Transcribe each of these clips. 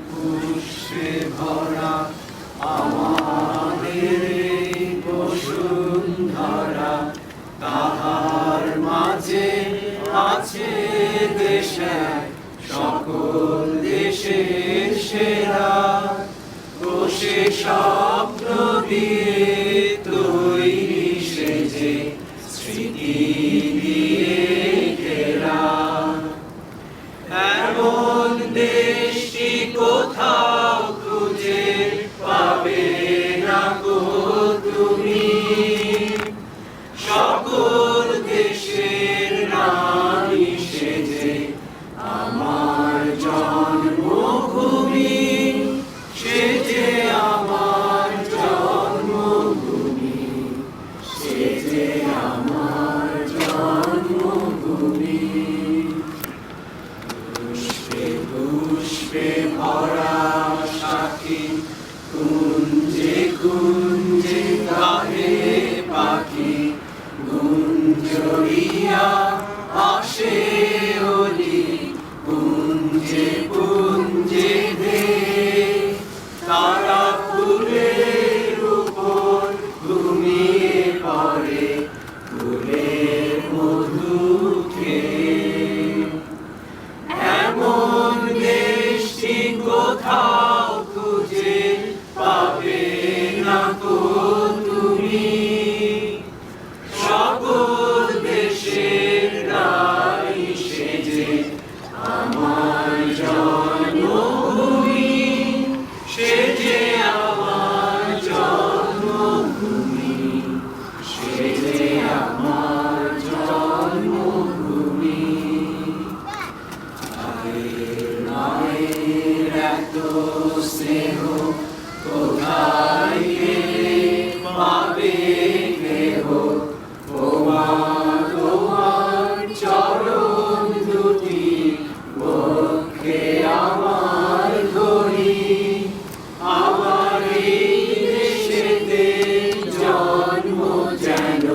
পুষ্পে ভরা আমাদের বসুন্ধরা, তাহার মাঝে আছে দেশ সকল দেশের সেরা। বসে স্বপ্ন দিয়ে তৈরি সেজে স্মৃতি দিয়ে ঘেরা, এমন দেশটি কোথাও খুঁজে পাবে না গো তুমি। সকল দেশের রানী সেজে আমার জন্মভূমি, সেজে আমার জন্মভূমি, সেজে আমার জন্মভূমি। পুষ্পে পুষ্পে ভরা সাথী, কুঞ্জে কুঞ্জে গাহে পাখি, গুঞ্জরিয়া আসে অলি, পুঞ্জে পুঞ্জে দে। তারা ফুলের উপর ঘুমিয়ে পড়ে, ফুলের মধু খেয়ে। এমন দেশটি কোথাও খুঁজে পাবে না গো তুমি। সকল দেশের রানী সেজে আমার জন্মভূমি, সেজে আমার জন্মভূমি, সেজে আমার জন্মভূমি। মায়ের এত স্নেহ কোথায় গেলে পাবে কেহ, ও মা তোমার চরণ দুটি বক্ষে আমার ধরি। আমার এই দেশেতে জন্ম যেন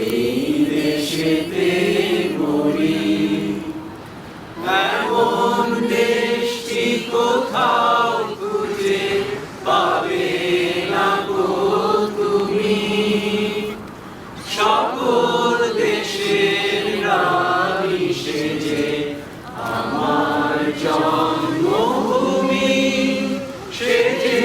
এই দেশেতে মরি। এমন দেশটি কোথাও খুঁজে পাবে না গো তুমি। সকল দেশের রানী সেজে আমার জন্মভূমি, সেজে